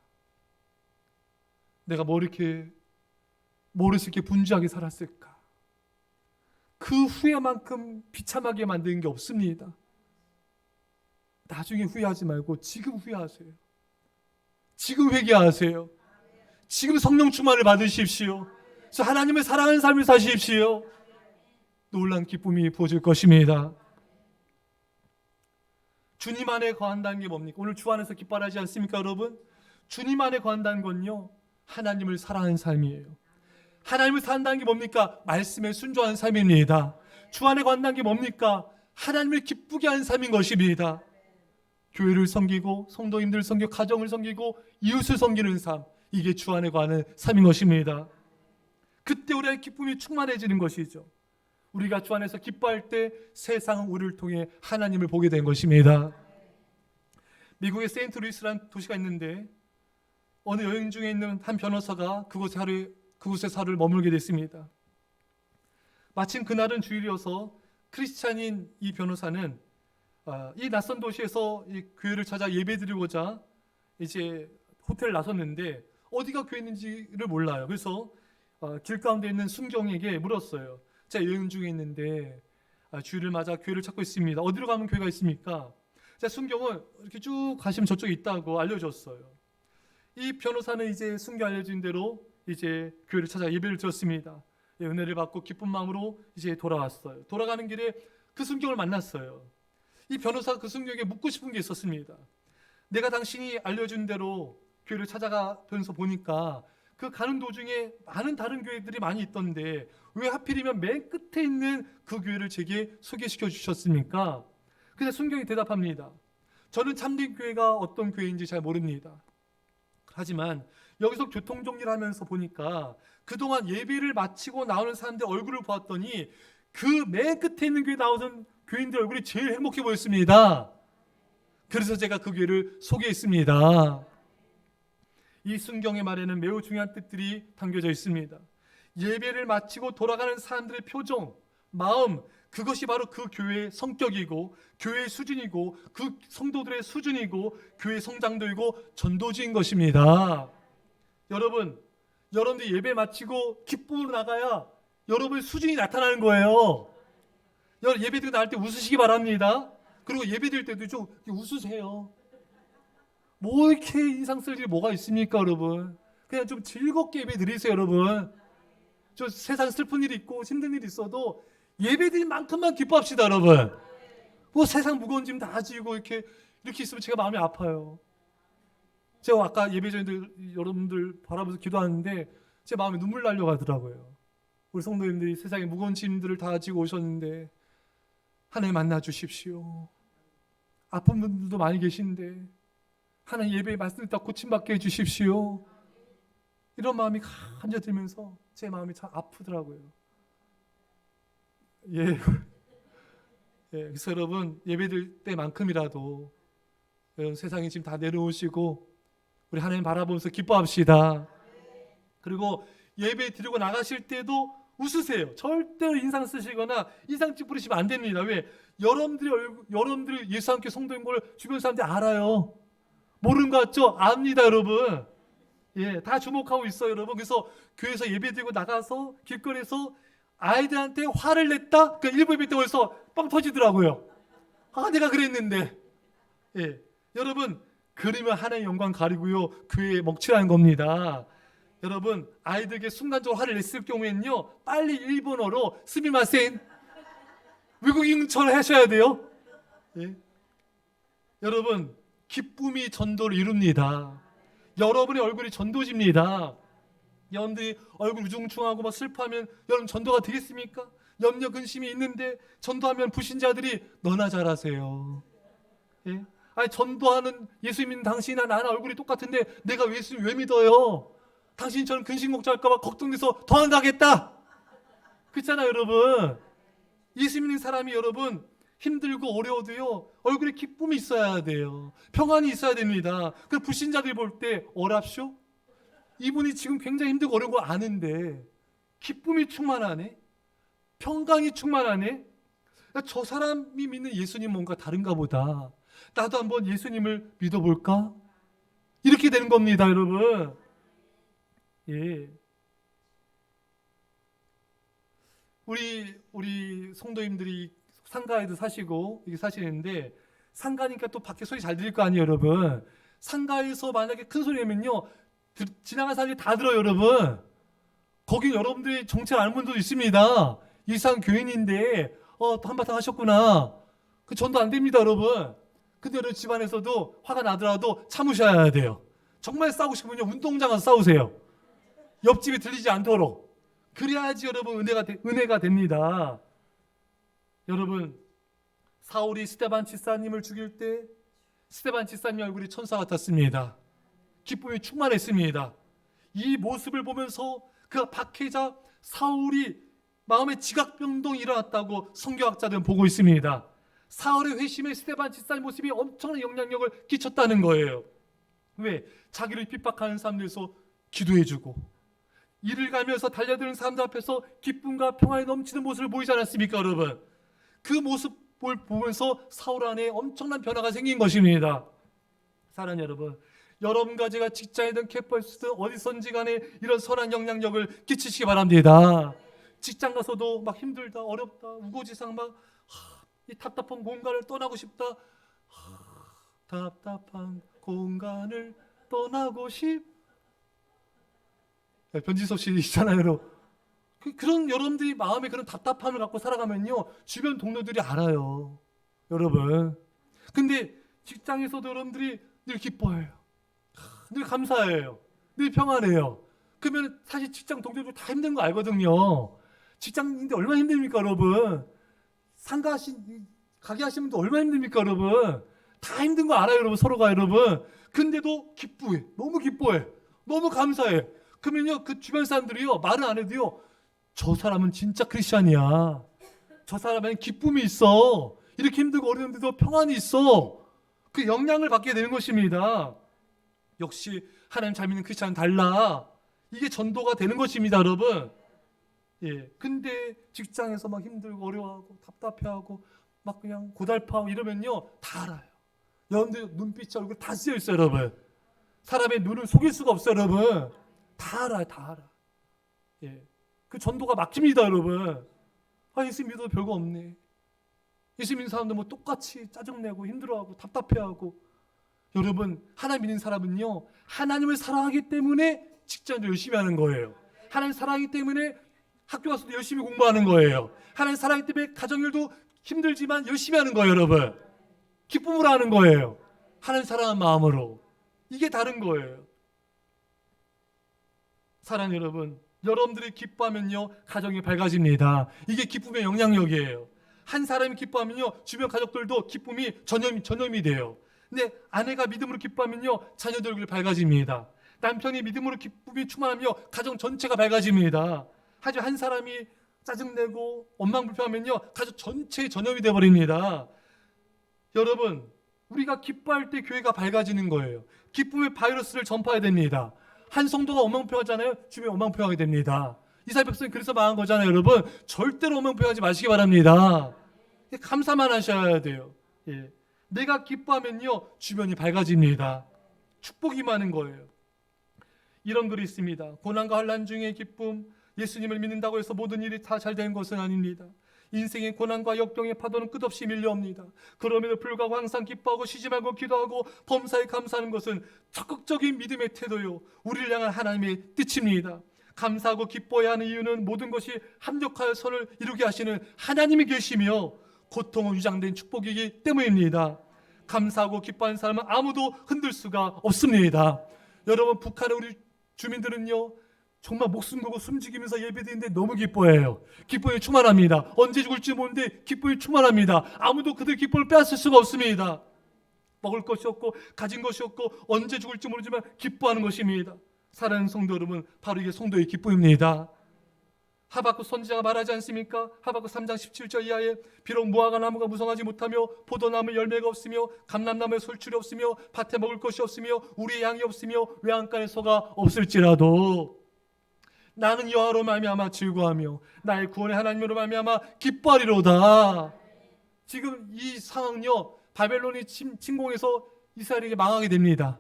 내가 뭐 이렇게 분주하게 살았을까? 그 후회만큼 비참하게 만드는 게 없습니다. 나중에 후회하지 말고 지금 후회하세요. 지금 회개하세요. 지금 성령 충만을 받으십시오. 그래서 하나님을 사랑하는 삶을 사십시오. 놀라운 기쁨이 부어질 것입니다. 주님 안에 거한다는 게 뭡니까? 오늘 주 안에서 기뻐하지 않습니까, 여러분? 주님 안에 거한다는 건요, 하나님을 사랑하는 삶이에요. 하나님을 사랑한다는 게 뭡니까? 말씀에 순종하는 삶입니다. 주 안에 거한다는 게 뭡니까? 하나님을 기쁘게 하는 삶인 것입니다. 교회를 섬기고 성도님들을 섬기고 가정을 섬기고 이웃을 섬기는 삶, 이게 주 안에 거하는 삶인 것입니다. 그때 우리의 기쁨이 충만해지는 것이죠. 우리가 주 안에서 기뻐할 때 세상은 우리를 통해 하나님을 보게 된 것입니다. 미국의 세인트루이스라는 도시가 있는데 어느 여행 중에 있는 한 변호사가 그곳에 하루를 머물게 됐습니다. 마침 그날은 주일이어서 크리스찬인 이 변호사는 이 낯선 도시에서 이 교회를 찾아 예배드리고자 이제 호텔을 나섰는데 어디가 교회인지를 몰라요. 그래서 길 가운데 있는 순경에게 물었어요. 제가 여행 중에 있는데 주일을 맞아 교회를 찾고 있습니다. 어디로 가면 교회가 있습니까? 제가 순경은 이렇게 쭉 가시면 저쪽에 있다고 알려줬어요. 이 변호사는 이제 순경 알려준 대로 이제 교회를 찾아 예배를 드렸습니다. 은혜를 받고 기쁜 마음으로 이제 돌아왔어요. 돌아가는 길에 그 순경을 만났어요. 이 변호사가 그 순경에게 묻고 싶은 게 있었습니다. 내가 당신이 알려준 대로 교회를 찾아가면서 보니까 그 가는 도중에 많은 다른 교회들이 많이 있던데 왜 하필이면 맨 끝에 있는 그 교회를 제게 소개시켜 주셨습니까? 그래서 순경이 대답합니다. 저는 참된 교회가 어떤 교회인지 잘 모릅니다. 하지만 여기서 교통정리를 하면서 보니까 그동안 예배를 마치고 나오는 사람들 얼굴을 보았더니 그 맨 끝에 있는 교회에 나오는 교인들 얼굴이 제일 행복해 보였습니다. 그래서 제가 그 교회를 소개했습니다. 이 순경의 말에는 매우 중요한 뜻들이 담겨져 있습니다. 예배를 마치고 돌아가는 사람들의 표정, 마음, 그것이 바로 그 교회의 성격이고 교회의 수준이고 그 성도들의 수준이고 교회의 성장도이고 전도지인 것입니다. 여러분들 예배 마치고 기쁨으로 나가야 여러분의 수준이 나타나는 거예요. 여러분 예배 드리고 나갈 때 웃으시기 바랍니다. 그리고 예배 드릴 때도 좀 웃으세요. 뭐 이렇게 인상 쓸 일이 뭐가 있습니까, 여러분? 그냥 좀 즐겁게 예배 드리세요, 여러분. 저 세상 슬픈 일이 있고 힘든 일이 있어도 예배 드릴 만큼만 기뻐합시다, 여러분. 뭐 세상 무거운 짐 다 지고 이렇게 있으면 제가 마음이 아파요. 제가 아까 예배 전에 여러분들 바라보면서 기도하는데 제 마음에 눈물 나려고 하더라고요. 우리 성도님들이 세상에 무거운 짐들을 다 지고 오셨는데 하나님 만나 주십시오. 아픈 분들도 많이 계신데 하나님 예배의 말씀을 다 고침받게 해주십시오. 이런 마음이 간절히 들면서 제 마음이 참 아프더라고요. 그래서 여러분 예배드릴 때만큼이라도 여러분 세상에 지금 다 내려오시고 우리 하나님 바라보면서 기뻐합시다. 그리고 예배 드리고 나가실 때도 웃으세요. 절대로 인상 쓰시거나 인상 찌푸리시면 안 됩니다. 왜? 여러분들이 예수 함께 성도인 걸 주변 사람들이 알아요. 모르는 거 같죠? 압니다, 여러분. 다 주목하고 있어요, 여러분. 그래서 교회에서 예배 드리고 나가서 길거리에서 아이들한테 화를 냈다? 그 일부 예배 때 벌써 빵 터지더라고요. 내가 그랬는데. 여러분, 그러면 하나님의 영광 가리고요, 교회에 먹칠하는 겁니다. 여러분, 아이들에게 순간적으로 화를 냈을 경우에는요, 빨리 일본어로 스미마센, 외국인처럼 하셔야 돼요. 여러분, 기쁨이 전도를 이룹니다. 여러분의 얼굴이 전도지입니다. 여러분들이 얼굴 우중충하고 막 슬퍼하면 여러분 전도가 되겠습니까? 염려 근심이 있는데 전도하면 불신자들이 너나 잘하세요. 아니 전도하는 예수 믿는 당신이나 나나 얼굴이 똑같은데 내가 예수 왜 믿어요? 당신처럼 근심 걱정할까 봐 걱정돼서 더 안 가겠다. 그렇잖아요, 여러분. 예수 믿는 사람이 여러분 힘들고 어려워도요 얼굴에 기쁨이 있어야 돼요. 평안이 있어야 됩니다. 그 불신자들이 볼 때 어랍쇼? 이분이 지금 굉장히 힘들고 어려운 거 아는데 기쁨이 충만하네. 평강이 충만하네. 저 사람이 믿는 예수님 뭔가 다른가 보다. 나도 한번 예수님을 믿어볼까? 이렇게 되는 겁니다, 여러분. 예. 우리 성도님들이 상가에도 사시고 이게 사시는데, 상가니까 또 밖에 소리 잘 들릴 거 아니에요, 여러분. 상가에서 만약에 큰 소리 내면요, 지나가는 사람이 다 들어요, 여러분. 거기 여러분들이 정체를 아는 분도 있습니다. 일상 교인인데 한바탕 하셨구나. 그 전도 안 됩니다, 여러분. 근데 여러분 집안에서도 화가 나더라도 참으셔야 돼요. 정말 싸우고 싶으면 운동장 가서 싸우세요. 옆집에 들리지 않도록. 그래야지 여러분 은혜가 됩니다. 여러분, 사울이 스데반 집사님을 죽일 때 스데반 집사님 얼굴이 천사 같았습니다. 기쁨이 충만했습니다. 이 모습을 보면서 그 박해자 사울이 마음에 지각병동이 일어났다고 성경학자들은 보고 있습니다. 사울의 회심에 스데반 집사의 모습이 엄청난 영향력을 끼쳤다는 거예요. 왜? 자기를 핍박하는 사람들에서 기도해주고, 일을 가면서 달려드는 사람들 앞에서 기쁨과 평화에 넘치는 모습을 보이지 않았습니까, 여러분? 그 모습을 보면서 사울 안에 엄청난 변화가 생긴 것입니다. 사랑하는 여러분, 여러분과 제가 직장이든 캠퍼스든 어디선지 간에 이런 선한 영향력을 끼치시기 바랍니다. 직장 가서도 막 힘들다, 어렵다, 우고지상 이 답답한 공간을 떠나고 싶다. 답답한 공간을 떠나고 변지섭 씨 있잖아요. 그런 여러분들이 마음에 그런 답답함을 갖고 살아가면요, 주변 동료들이 알아요, 여러분. 근데 직장에서도 여러분들이 늘 기뻐해요. 늘 감사해요. 늘 평안해요. 그러면 사실 직장 동료들 다 힘든 거 알거든요. 직장인데 얼마나 힘듭니까, 여러분? 가게 하시는 분도 얼마나 힘듭니까, 여러분? 다 힘든 거 알아요, 여러분. 서로가, 여러분. 근데도 기뻐해. 너무 기뻐해. 너무 감사해. 그러면요, 그 주변 사람들이요, 말을 안 해도요, 저 사람은 진짜 크리스찬이야. 저 사람은 기쁨이 있어. 이렇게 힘들고 어려운데도 평안이 있어. 그 영향을 받게 되는 것입니다. 역시 하나님 잘 믿는 크리스찬은 달라. 이게 전도가 되는 것입니다, 여러분. 예. 근데 직장에서 막 힘들고 어려워하고 답답해하고 막 그냥 고달파하고 이러면요, 다 알아요. 여러분들 눈빛이 얼굴 다 쓰여 있어요, 여러분. 사람의 눈을 속일 수가 없어요, 여러분. 다 알아요, 다 알아. 예. 그 전도가 막힙니다, 여러분. 예수 믿어도 별거 없네. 예수 믿는 사람들 뭐 똑같이 짜증내고 힘들어하고 답답해하고. 여러분, 하나님 믿는 사람은요, 하나님을 사랑하기 때문에 직장도 열심히 하는 거예요. 하나님 사랑하기 때문에 학교 가서도 열심히 공부하는 거예요. 하나님 사랑하기 때문에 가정일도 힘들지만 열심히 하는 거예요, 여러분. 기쁨으로 하는 거예요. 하나님 사랑하는 마음으로. 이게 다른 거예요. 사랑 여러분, 여러분들이 기뻐하면요, 가정이 밝아집니다. 이게 기쁨의 영향력이에요. 한 사람이 기뻐하면요, 주변 가족들도 기쁨이 전염이 돼요. 근데 아내가 믿음으로 기뻐하면요, 자녀들 얼굴이 밝아집니다. 남편이 믿음으로 기쁨이 충만하며 가정 전체가 밝아집니다. 하지만 한 사람이 짜증내고 원망불평하면요, 가족 전체에 전염이 되어버립니다. 여러분, 우리가 기뻐할 때 교회가 밝아지는 거예요. 기쁨의 바이러스를 전파해야 됩니다. 한 성도가 원망표하잖아요, 주변에 원망표하게 됩니다. 이스라엘 백성이 그래서 망한 거잖아요, 여러분. 절대로 원망표하지 마시기 바랍니다. 감사만 하셔야 돼요. 예. 내가 기뻐하면요, 주변이 밝아집니다. 축복이 많은 거예요. 이런 글이 있습니다. 고난과 환난 중의 기쁨. 예수님을 믿는다고 해서 모든 일이 다 잘 되는 것은 아닙니다. 인생의 고난과 역경의 파도는 끝없이 밀려옵니다. 그럼에도 불구하고 항상 기뻐하고 쉬지 말고 기도하고 범사에 감사하는 것은 적극적인 믿음의 태도요, 우리를 향한 하나님의 뜻입니다. 감사하고 기뻐해야 하는 이유는 모든 것이 합력하여 선을 이루게 하시는 하나님이 계시며 고통은 위장된 축복이기 때문입니다. 감사하고 기뻐하는 사람은 아무도 흔들 수가 없습니다. 여러분, 북한의 우리 주민들은요, 정말 목숨 걸고 숨지기면서 예배드리는데 너무 기뻐해요. 기쁨이 충만합니다. 언제 죽을지 모르는데 기쁨이 충만합니다. 아무도 그들 기쁨을 빼앗을 수가 없습니다. 먹을 것이 없고 가진 것이 없고 언제 죽을지 모르지만 기뻐하는 것입니다. 사랑하는 성도 여러분, 바로 이게 성도의 기쁨입니다. 하박국 선지자가 말하지 않습니까? 하박국 3장 17절 이하에 비록 무화과 나무가 무성하지 못하며 포도나무 열매가 없으며 감람나무에 솔출이 없으며 밭에 먹을 것이 없으며 우리의 양이 없으며 외양간에 소가 없을지라도 나는 여호와로 말미암아 즐거하며 나의 구원의 하나님으로 말미암아 기뻐하리로다. 지금 이 상황요, 바벨론이 침공해서 이스라엘에게 망하게 됩니다.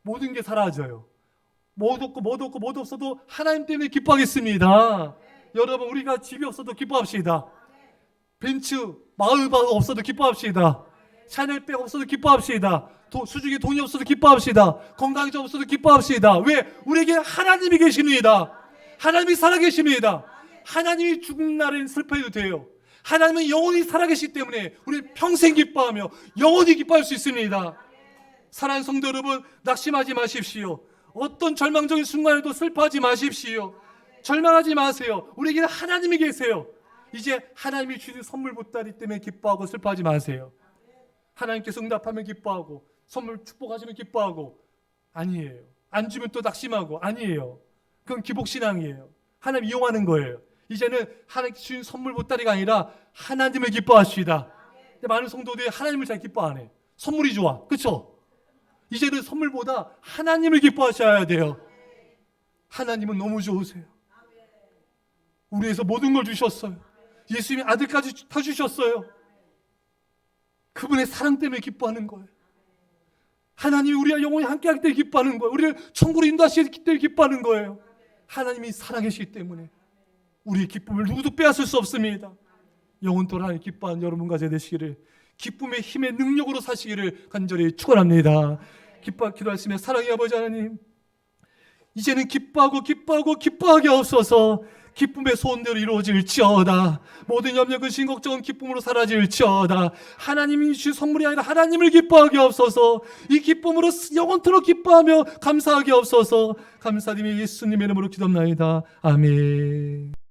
모든 게 사라져요. 못 없어도 하나님 때문에 기뻐하겠습니다. 여러분, 우리가 집이 없어도 기뻐합시다. 벤츠, 마을바가 없어도 기뻐합시다. 샤넬백 없어도 기뻐합시다. 수중에 돈이 없어도 기뻐합시다. 건강이 없어도 기뻐합시다. 왜? 우리에게 하나님이 계십니다. 하나님이 살아계십니다. 하나님이 죽은 날엔 슬퍼해도 돼요. 하나님은 영원히 살아계시기 때문에 우리 평생 기뻐하며 영원히 기뻐할 수 있습니다. 사랑하는 성도 여러분, 낙심하지 마십시오. 어떤 절망적인 순간에도 슬퍼하지 마십시오. 절망하지 마세요. 우리에게는 하나님이 계세요. 이제 하나님이 주신 선물 보따리 때문에 기뻐하고 슬퍼하지 마세요. 하나님께서 응답하면 기뻐하고 선물 축복하시면 기뻐하고, 아니에요. 안 주면 또 낙심하고, 아니에요. 그건 기복신앙이에요. 하나님 이용하는 거예요. 이제는 하나님 주신 선물 보따리가 아니라 하나님을 기뻐하시다. 많은 성도들이 하나님을 잘 기뻐 안 해. 선물이 좋아, 그렇죠? 이제는 선물보다 하나님을 기뻐하셔야 돼요. 하나님은 너무 좋으세요. 우리 위해서 모든 걸 주셨어요. 예수님의 아들까지 다 주셨어요. 그분의 사랑 때문에 기뻐하는 거예요. 하나님이 우리와 영원히 함께하기 때문에 기뻐하는 거예요. 우리를 천국으로 인도하시기 때문에 기뻐하는 거예요. 하나님이 살아계시기 때문에 우리의 기쁨을 누구도 빼앗을 수 없습니다. 영원토록 하나님 기뻐하는 여러분과 제 되시기를, 기쁨의 힘의 능력으로 사시기를 간절히 축원합니다. 기도하시며, 사랑의 아버지 하나님, 이제는 기뻐하게 하옵소서. 기쁨의 소원대로 이루어질지어다. 모든 염려, 근심, 걱정은 기쁨으로 사라질지어다. 하나님이 주신 선물이 아니라 하나님을 기뻐하게 하옵소서. 이 기쁨으로 영원토록 기뻐하며 감사하게 하옵소서. 감사드리며 예수님의 이름으로 기도합나이다. 아멘.